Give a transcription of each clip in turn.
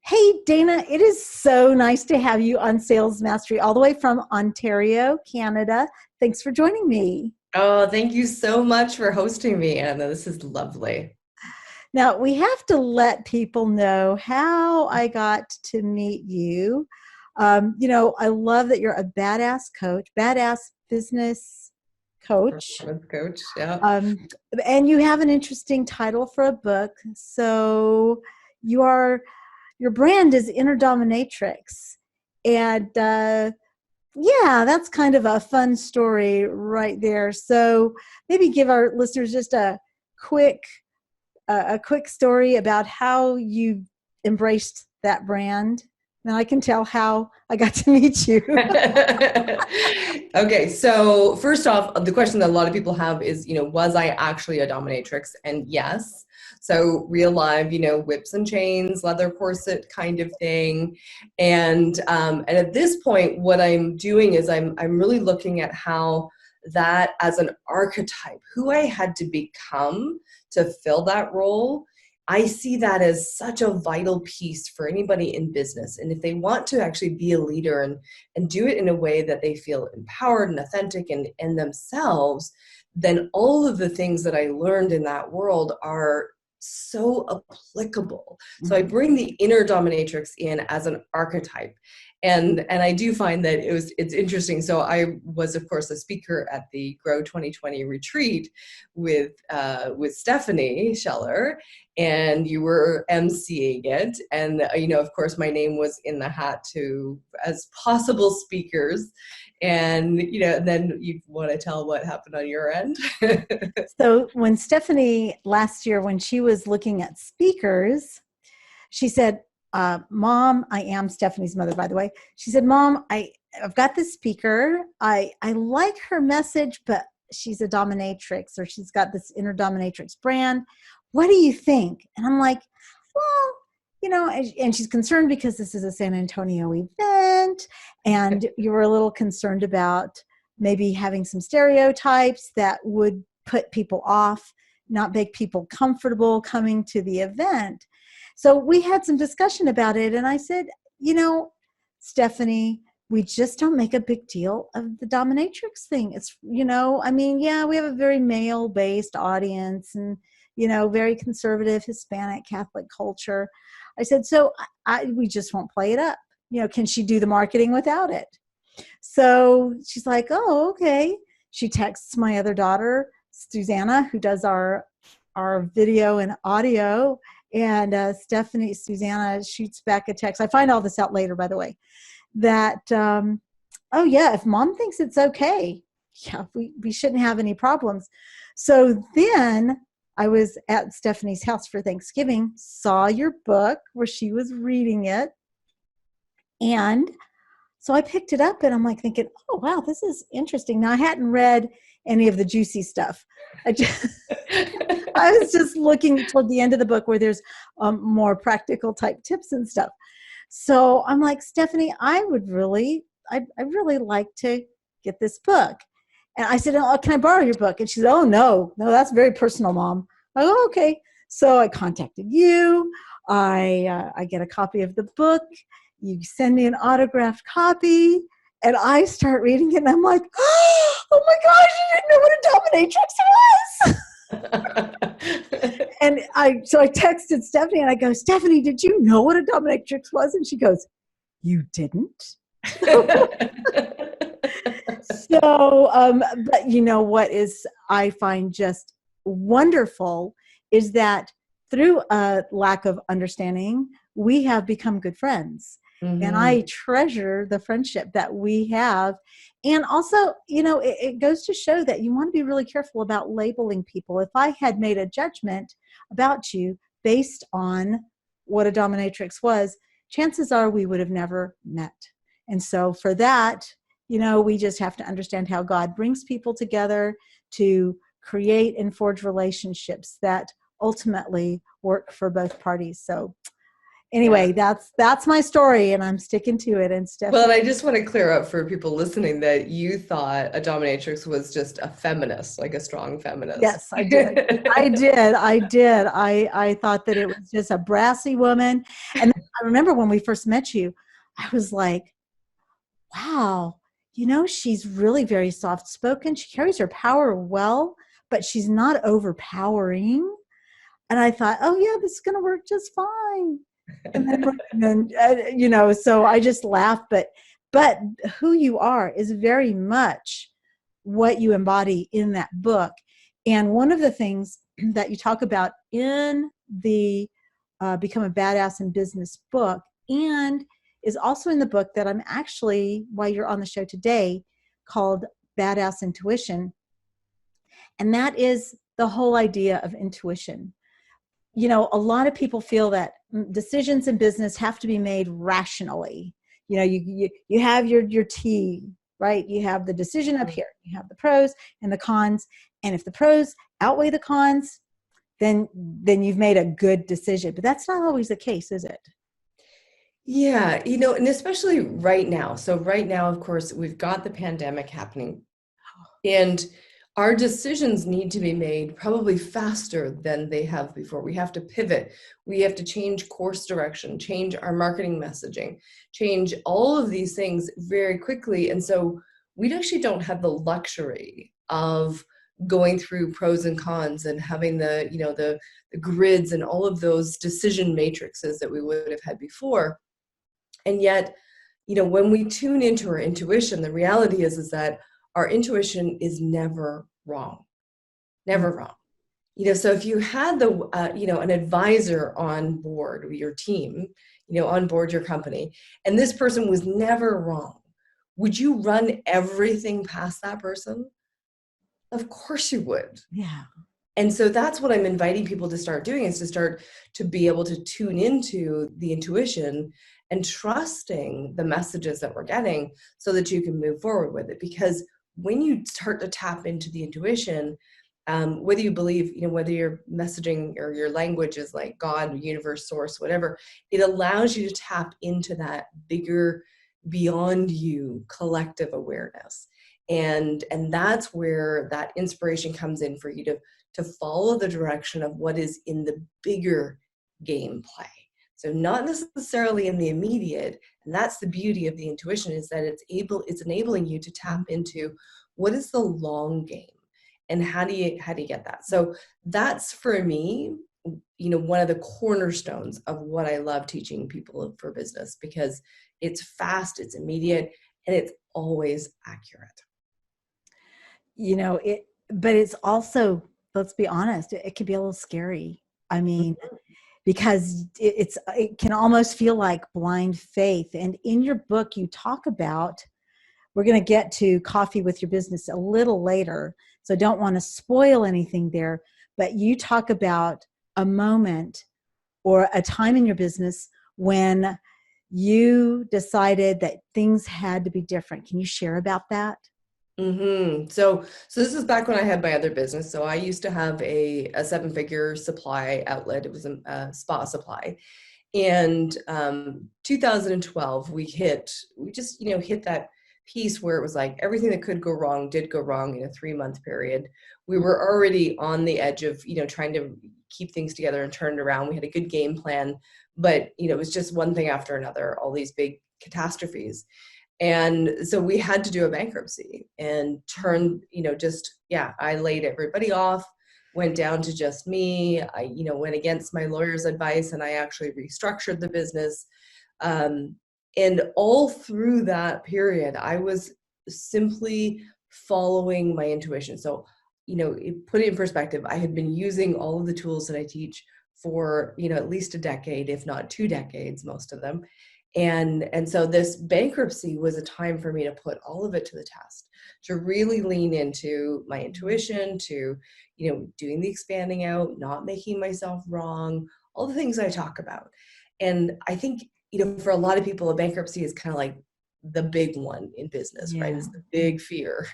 Hey, Dana, it is so nice to have you on Sales Mastery all the way from Ontario, Canada. Thanks for joining me. Oh, thank you so much for hosting me, Anna. This is lovely. Now, we have to let people know how I got to meet you. I love that you're a badass coach, badass business coach. Performance coach. Yeah. Um, and you have an interesting title for a book. So you are, your brand is Inner Dominatrix. And yeah, that's kind of a fun story right there. So maybe give our listeners just quick a quick story about how you embraced that brand. Now I can tell how I got to meet you. Okay, so first off, the question that a lot of people have is, was I actually a dominatrix? And yes. So real live, whips and chains, leather corset kind of thing. And at this point, what I'm doing is I'm really looking at how that as an archetype, who I had to become to fill that role. I see that as such a vital piece for anybody in business. And if they want to actually be a leader and do it in a way that they feel empowered and authentic and themselves, then all of the things that I learned in that world are so applicable. So I bring the inner dominatrix in as an archetype. And I do find that it's interesting. So I was, of course, a speaker at the Grow 2020 retreat with Stephanie Scheller, and you were emceeing it. And of course, my name was in the hat to as possible speakers. And then you want to tell what happened on your end. So when Stephanie last year, when she was looking at speakers, she said, Mom, I am Stephanie's mother, by the way. She said, Mom, I've got this speaker. I like her message, but she's a dominatrix, or she's got this inner dominatrix brand. What do you think? And I'm like, well, and she's concerned because this is a San Antonio event, and you were a little concerned about maybe having some stereotypes that would put people off, not make people comfortable coming to the event. So we had some discussion about it, and I said, Stephanie, we just don't make a big deal of the dominatrix thing. It's, yeah, we have a very male-based audience and, very conservative Hispanic Catholic culture. I said, so we just won't play it up. Can she do the marketing without it? So she's like, oh, okay. She texts my other daughter, Susanna, who does our video and audio. And Susanna shoots back a text. I find all this out later, by the way, that, oh yeah, if Mom thinks it's okay, yeah, we shouldn't have any problems. So then I was at Stephanie's house for Thanksgiving, saw your book where she was reading it. And so I picked it up and I'm like thinking, oh, wow, this is interesting. Now I hadn't read any of the juicy stuff. I was just looking toward the end of the book where there's more practical type tips and stuff. So I'm like, Stephanie, I'd really like to get this book. And I said, oh, can I borrow your book? And she said, oh, no, that's very personal, Mom. I go, oh, okay. So I contacted you. I get a copy of the book. You send me an autographed copy. And I start reading it, and I'm like, oh my gosh, I didn't know what a dominatrix was. And so I texted Stephanie, and I go, Stephanie, did you know what a dominatrix was? And she goes, you didn't? So, but what is, I find just wonderful is that through a lack of understanding, we have become good friends. Mm-hmm. And I treasure the friendship that we have. And also, it goes to show that you want to be really careful about labeling people. If I had made a judgment about you based on what a dominatrix was, chances are we would have never met. And so for that, we just have to understand how God brings people together to create and forge relationships that ultimately work for both parties. So anyway, that's my story, and I'm sticking to it. And Well, and Stephanie, I just want to clear up for people listening that you thought a dominatrix was just a feminist, like a strong feminist. yes, I did. I did. I did. I thought that it was just a brassy woman. And then I remember when we first met you, I was like, wow, she's really very soft spoken. She carries her power well, but she's not overpowering. And I thought, oh yeah, this is going to work just fine. And then so I just laughed. But who you are is very much what you embody in that book. And one of the things that you talk about in the Become a Badass in Business book, and is also in the book that I'm actually, while you're on the show today, called Badass Intuition. And that is the whole idea of intuition. A lot of people feel that decisions in business have to be made rationally. You have your T, right? You have the decision up here. You have the pros and the cons. And if the pros outweigh the cons, then you've made a good decision. But that's not always the case, is it? Yeah, and especially right now. So right now, of course, we've got the pandemic happening, and our decisions need to be made probably faster than they have before. We have to pivot. We have to change course direction, change our marketing messaging, change all of these things very quickly. And so we actually don't have the luxury of going through pros and cons and having the grids and all of those decision matrices that we would have had before. And yet, when we tune into our intuition, the reality is that our intuition is never wrong, never wrong. So if you had an advisor on board your team, on board your company, and this person was never wrong, would you run everything past that person? Of course you would. Yeah. And so that's what I'm inviting people to start doing, is to start to be able to tune into the intuition and trusting the messages that we're getting so that you can move forward with it. Because when you start to tap into the intuition, whether you believe, whether your messaging or your language is like God, universe, source, whatever, it allows you to tap into that bigger, beyond you collective awareness. And that's where that inspiration comes in for you to follow the direction of what is in the bigger game play. So not necessarily in the immediate. And that's the beauty of the intuition, is that it's enabling you to tap into what is the long game and how do you get that. So that's, for me, one of the cornerstones of what I love teaching people for business, because it's fast, it's immediate, and it's always accurate. But it's also, let's be honest, it can be a little scary. I mean, because it can almost feel like blind faith. And in your book, you talk about, we're going to get to coffee with your business a little later, so don't want to spoil anything there, but you talk about a moment or a time in your business when you decided that things had to be different. Can you share about that? So this is back when I had my other business. So I used to have a 7-figure supply outlet. It was a spa supply. And 2012, we just hit that piece where it was like everything that could go wrong did go wrong in a 3-month period. We were already on the edge of, trying to keep things together and turn it around. We had a good game plan, but, it was just one thing after another, all these big catastrophes. And so we had to do a bankruptcy and I laid everybody off, went down to just me. I, went against my lawyer's advice, and I actually restructured the business. And all through that period, I was simply following my intuition. So, put it in perspective, I had been using all of the tools that I teach for, at least a decade, if not 2 decades, most of them. And so this bankruptcy was a time for me to put all of it to the test, to really lean into my intuition, to, doing the expanding out, not making myself wrong, all the things I talk about. And I think, for a lot of people, a bankruptcy is kind of like the big one in business, right? Yeah. It's the big fear.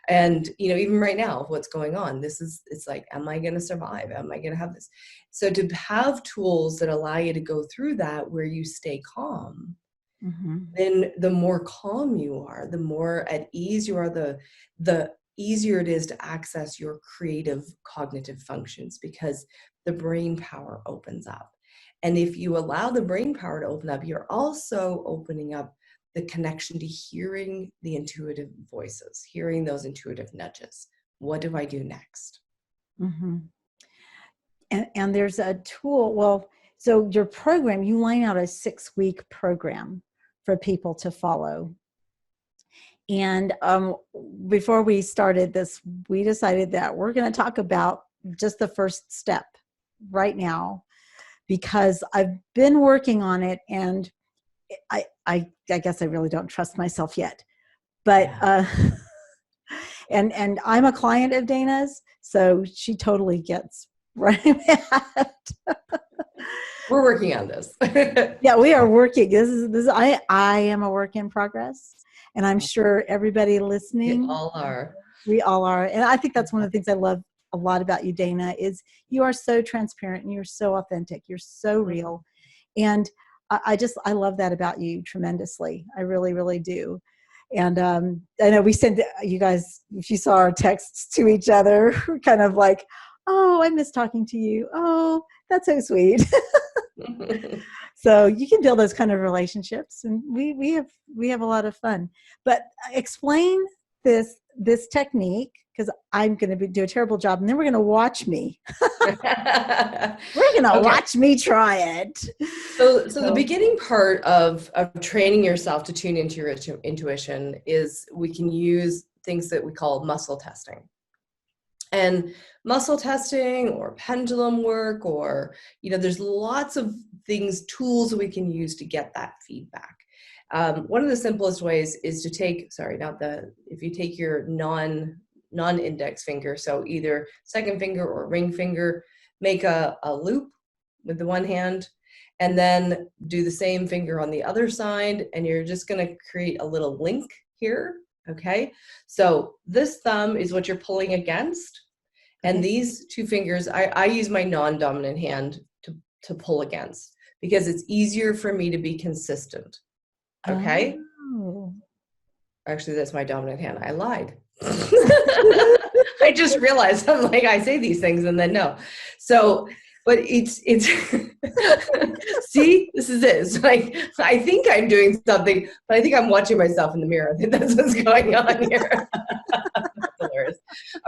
And, you know, even right now, what's going on, it's like, am I going to survive? Am I going to have this? So to have tools that allow you to go through that where you stay calm, then the more calm you are, the more at ease you are, the easier it is to access your creative cognitive functions, because the brain power opens up. And if you allow the brain power to open up, you're also opening up the connection to hearing the intuitive voices, hearing those intuitive nudges. What do I do next? Mm-hmm. And there's a tool. Well, so your program, you line out a 6-week program for people to follow. And before we started this, we decided that we're going to talk about just the first step right now, because I've been working on it, and I guess I really don't trust myself yet. But and I'm a client of Dana's, so she totally gets where I'm at. We're working on this. Yeah, we are working. This. I am a work in progress, and I'm sure everybody listening, We all are. we all are. And I think that's one of the things I love a lot about you, Dana, is you are so transparent and you're so authentic. You're so real, and I love that about you tremendously. I really, really do. And I know we sent you guys, if you saw our texts to each other, we're kind of like, oh, I miss talking to you. Oh, that's so sweet. So you can build those kind of relationships, and we have a lot of fun. But explain this technique, because I'm going to do a terrible job, and then we're going to watch me. We're going to watch me try it. So the beginning part of training yourself to tune into your intuition is we can use things that we call muscle testing. And muscle testing or pendulum work, or, you know, there's lots of things, tools we can use to get that feedback. One of the simplest ways is to take, if you take your non-index finger, so either second finger or ring finger, make a loop with the one hand, and then do the same finger on the other side, and you're just going to create a little link here. Okay, so this thumb is what you're pulling against, and these two fingers, I use my non-dominant hand to pull against, because it's easier for me to be consistent. Okay. Oh. Actually, that's my dominant hand. I lied. I just realized, I'm like, I say these things and then no. So, but it's see, this is it. It's like, I think I'm doing something, but I think I'm watching myself in the mirror. I think that's what's going on here. Hilarious.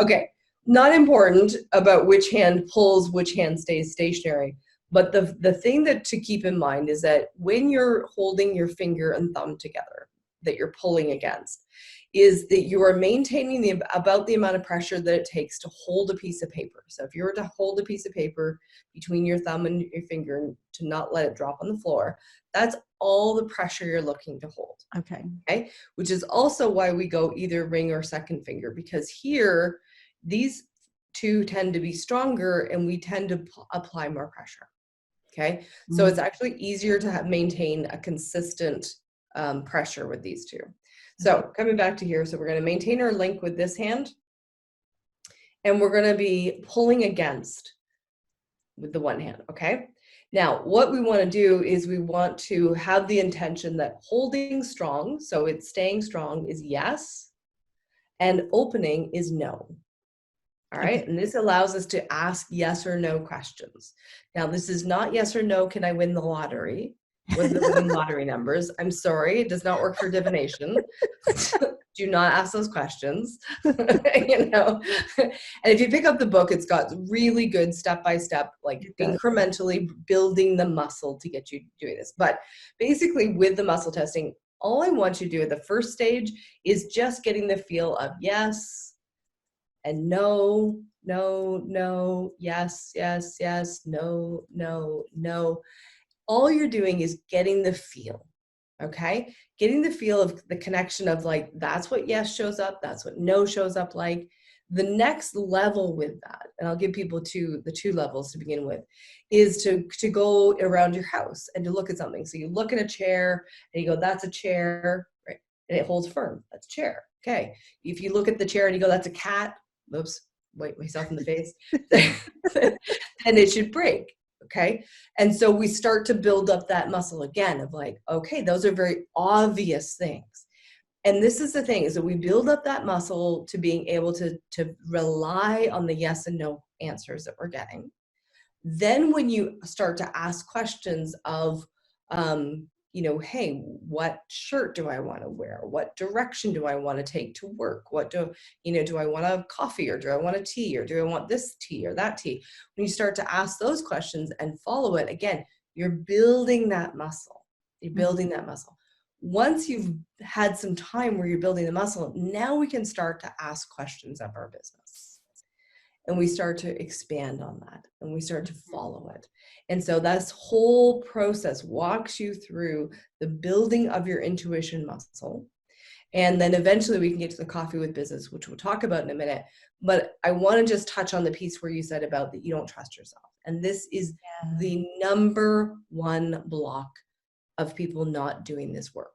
Okay. Not important about which hand pulls, which hand stays stationary. But the thing that to keep in mind is that when you're holding your finger and thumb together, that you're pulling against, is that you are maintaining about the amount of pressure that it takes to hold a piece of paper. So if you were to hold a piece of paper between your thumb and your finger and to not let it drop on the floor, that's all the pressure you're looking to hold. Okay. Which is also why we go either ring or second finger, because here, these two tend to be stronger and we tend to apply more pressure. Okay. So it's actually easier to maintain a consistent pressure with these two. So coming back to here, so we're going to maintain our link with this hand, and we're going to be pulling against with the one hand. Okay. Now, what we want to do is we want to have the intention that holding strong, so it's staying strong, is yes, and opening is no. All right. And this allows us to ask yes or no questions. Now, this is not yes or no, can I win the lottery? What are the winning lottery numbers? I'm sorry, it does not work for divination. Do not ask those questions. You know. And if you pick up the book, it's got really good step-by-step, like incrementally building the muscle to get you doing this. But basically with the muscle testing, all I want you to do at the first stage is just getting the feel of yes and no, no, no, yes, yes, yes, no, no, no. All you're doing is getting the feel, okay? Getting the feel of the connection of like, that's what yes shows up, that's what no shows up like. The next level with that, and I'll give people the two levels to begin with, is to go around your house and to look at something. So you look at a chair and you go, that's a chair, right? and it holds firm. That's a chair. Okay. If you look at the chair and you go, that's a cat. Oops, wait myself in the face. Then it should break. Okay. And so we start to build up that muscle again of like, okay, those are very obvious things. And this is the thing, is that we build up that muscle to being able to rely on the yes and no answers that we're getting. Then when you start to ask questions of, hey, what shirt do I want to wear? What direction do I want to take to work? Do I want a coffee, or do I want a tea, or do I want this tea or that tea? When you start to ask those questions and follow it, again, you're building that muscle. You're building that muscle. Once you've had some time where you're building the muscle, now we can start to ask questions of our business. And we start to expand on that, and we start to follow it. And so this whole process walks you through the building of your intuition muscle. And then eventually we can get to the coffee with business, which we'll talk about in a minute. But I want to just touch on the piece where you said about that you don't trust yourself. And this is the number one block of people not doing this work.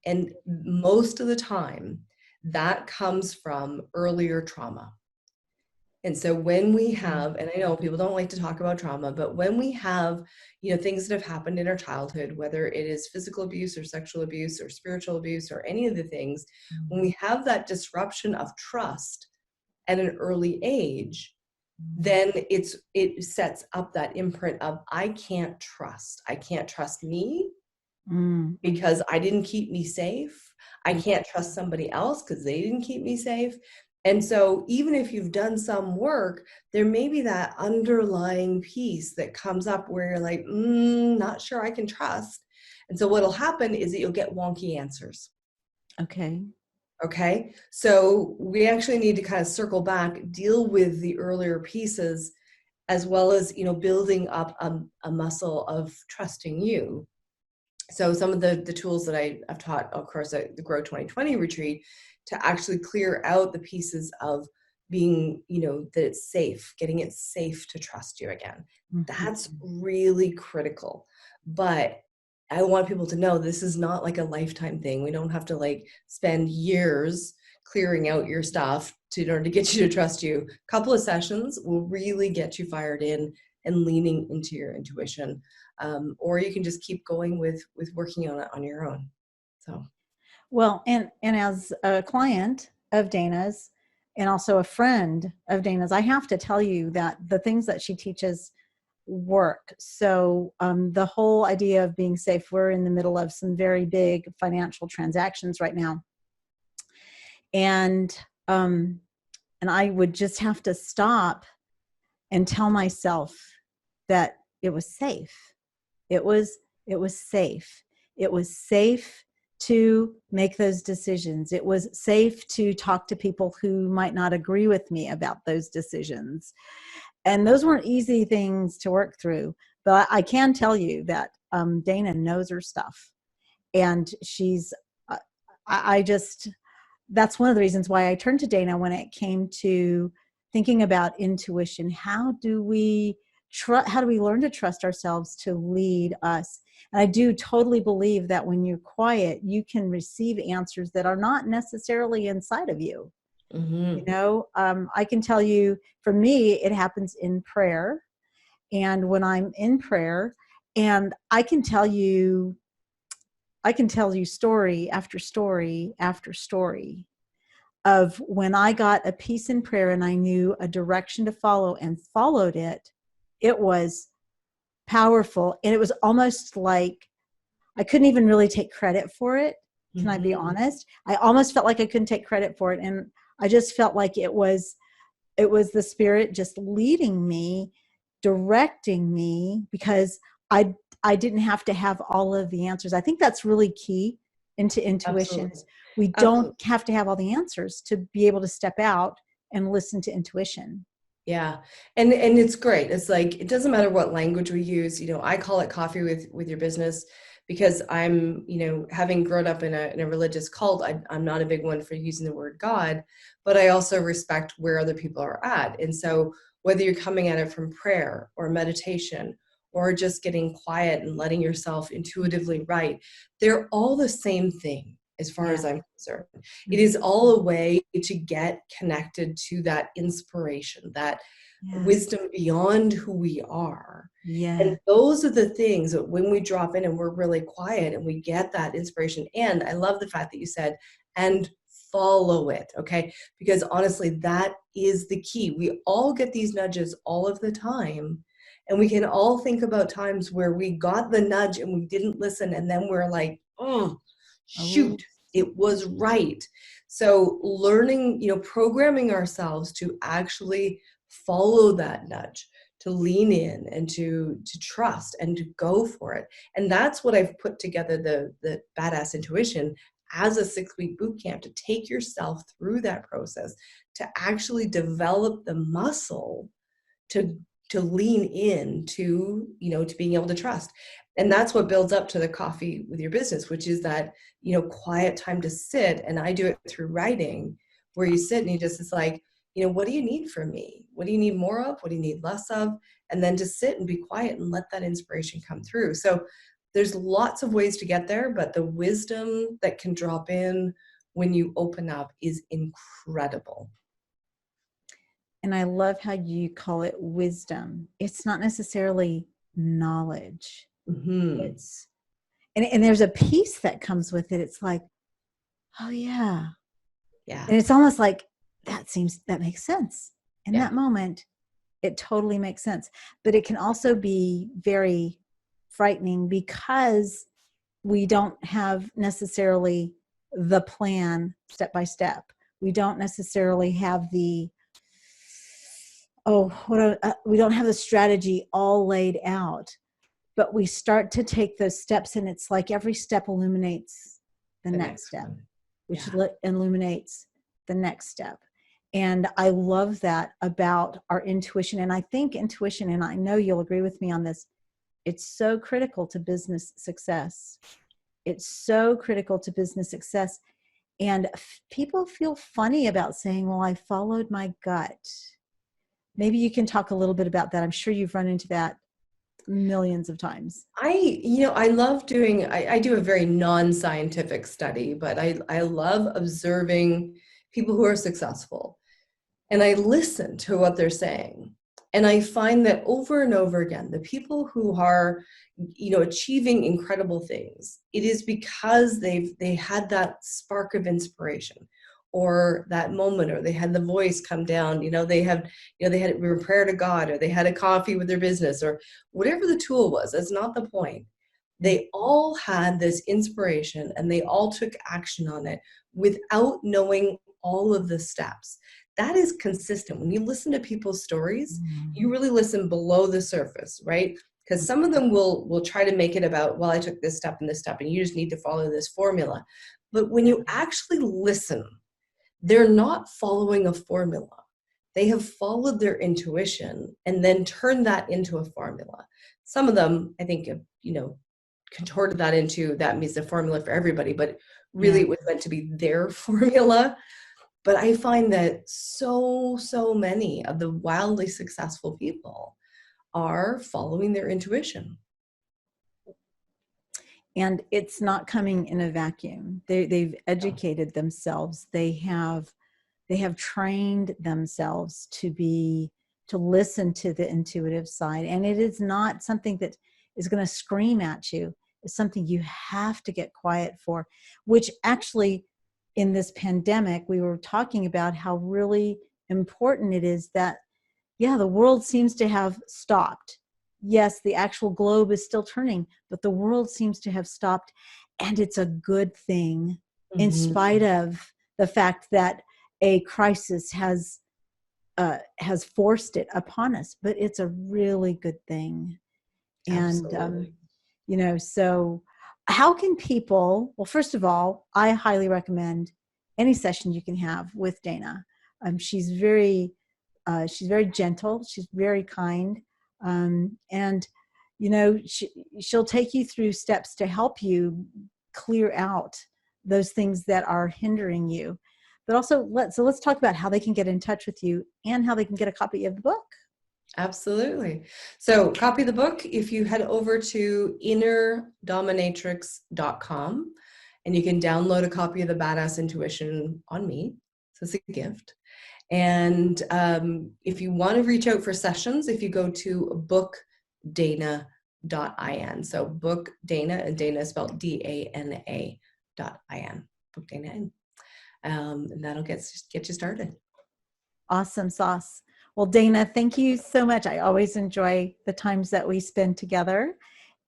And most of the time, that comes from earlier trauma. And so when we have, and I know people don't like to talk about trauma, but when we have, things that have happened in our childhood, whether it is physical abuse or sexual abuse or spiritual abuse or any of the things, when we have that disruption of trust at an early age, then it sets up that imprint of, I can't trust. I can't trust me because I didn't keep me safe. I can't trust somebody else because they didn't keep me safe. And so even if you've done some work, there may be that underlying piece that comes up where you're like, not sure I can trust. And so what'll happen is that you'll get wonky answers. Okay. So we actually need to kind of circle back, deal with the earlier pieces, as well as, building up a muscle of trusting you. So some of the tools that I've taught, of course, at the Grow 2020 retreat, to actually clear out the pieces of being, that it's safe, getting it safe to trust you again. That's really critical. But I want people to know this is not like a lifetime thing. We don't have to spend years clearing out your stuff in order to get you to trust you. A couple of sessions will really get you fired in and leaning into your intuition. Or you can just keep going with working on it on your own. So. Well, and as a client of Dana's and also a friend of Dana's, I have to tell you that the things that she teaches work. So the whole idea of being safe, we're in the middle of some very big financial transactions right now. And I would just have to stop and tell myself that it was safe. It was safe. It was safe to make those decisions. It was safe to talk to people who might not agree with me about those decisions. And those weren't easy things to work through. But I can tell you that Dana knows her stuff. And she's, that's one of the reasons why I turned to Dana when it came to thinking about intuition. How do we learn to trust ourselves to lead us? And I do totally believe that when you're quiet, you can receive answers that are not necessarily inside of you. I can tell you, for me, it happens in prayer. And when I'm in prayer, and I can tell you story after story after story of when I got a peace in prayer and I knew a direction to follow and followed it. It was powerful. And it was almost like I couldn't even really take credit for it. Can I be honest? I almost felt like I couldn't take credit for it. And I just felt like it was the Spirit just leading me, directing me, because I didn't have to have all of the answers. I think that's really key into intuition. Absolutely. We don't have to have all the answers to be able to step out and listen to intuition. Yeah. And it's great. It's like, it doesn't matter what language we use. I call it coffee with your business because I'm, having grown up in a religious cult, I'm not a big one for using the word God, but I also respect where other people are at. And so whether you're coming at it from prayer or meditation or just getting quiet and letting yourself intuitively write, they're all the same thing. as far Yeah. as I'm concerned. It Mhm. is all a way to get connected to that inspiration, that Yes. wisdom beyond who we are. And Yeah. those are the things that when we drop in and we're really quiet and we get that inspiration. And I love the fact that you said, and follow it, okay? Because honestly, that is the key. We all get these nudges all of the time. And we can all think about times where we got the nudge and we didn't listen. And then we're like, oh, Oh, shoot, it was right. So learning, programming ourselves to actually follow that nudge, to lean in and to trust and to go for it. And that's what I've put together, the badass intuition, as a 6-week boot camp, to take yourself through that process, to actually develop the muscle to lean in to being able to trust. And that's what builds up to the coffee with your business, which is that quiet time to sit. And I do it through writing, where you sit and you just, it's like, what do you need from me? What do you need more of? What do you need less of? And then to sit and be quiet and let that inspiration come through. So there's lots of ways to get there, but the wisdom that can drop in when you open up is incredible. and I love how you call it wisdom. It's not necessarily knowledge. Mm-hmm. It's and there's a peace that comes with it. It's like, oh yeah. Yeah. And it's almost like that makes sense. In Yeah. that moment, it totally makes sense. But it can also be very frightening because we don't have necessarily the plan step by step. We don't necessarily have we don't have the strategy all laid out, but we start to take those steps, and it's like every step illuminates the The next next step, one. which Yeah. illuminates the next step. And I love that about our intuition. And I think intuition, and I know you'll agree with me on this, it's so critical to business success. It's so critical to business success. And people feel funny about saying, well, I followed my gut. Maybe you can talk a little bit about that. I'm sure you've run into that millions of times. I love doing, I do a very non-scientific study, but I love observing people who are successful, and I listen to what they're saying. And I find that over and over again, the people who are, achieving incredible things, it is because they had that spark of inspiration, or that moment, or they had the voice come down, they had a prayer to God, or they had a coffee with their business, or whatever the tool was. That's not the point. They all had this inspiration and they all took action on it without knowing all of the steps. That is consistent. When you listen to people's stories, you really listen below the surface, right? Because some of them will try to make it about, well, I took this step and this step, and you just need to follow this formula. But when you actually listen, they're not following a formula. They have followed their intuition and then turned that into a formula. Some of them, I think, have, contorted that into, that means the formula for everybody, but really Yeah. it was meant to be their formula. But I find that so many of the wildly successful people are following their intuition. And it's not coming in a vacuum. They've educated themselves. They have trained themselves to listen to the intuitive side. And it is not something that is going to scream at you. It's something you have to get quiet for, which actually in this pandemic, we were talking about how really important it is that, yeah, the world seems to have stopped. Yes, the actual globe is still turning, but the world seems to have stopped. And it's a good thing, in Mm-hmm. spite of the fact that a crisis has forced it upon us. But it's a really good thing. And Absolutely. so how can people, well, first of all, I highly recommend any session you can have with Dana. She's very gentle. She's very kind. And she'll take you through steps to help you clear out those things that are hindering you. But also let's talk about how they can get in touch with you and how they can get a copy of the book. Absolutely. So copy the book if you head over to innerdominatrix.com, and you can download a copy of the Badass Intuition on me. So it's a gift. And if you want to reach out for sessions, if you go to bookdana.in, so book Dana, and Dana is spelled DANA.in, book Dana in, and that'll get you started. Awesome sauce. Well, Dana, thank you so much. I always enjoy the times that we spend together.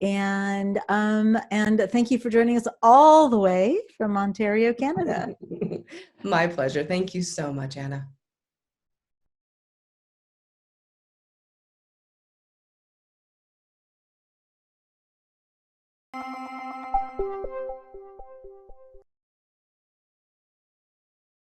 And thank you for joining us all the way from Ontario, Canada. My pleasure. Thank you so much, Anna.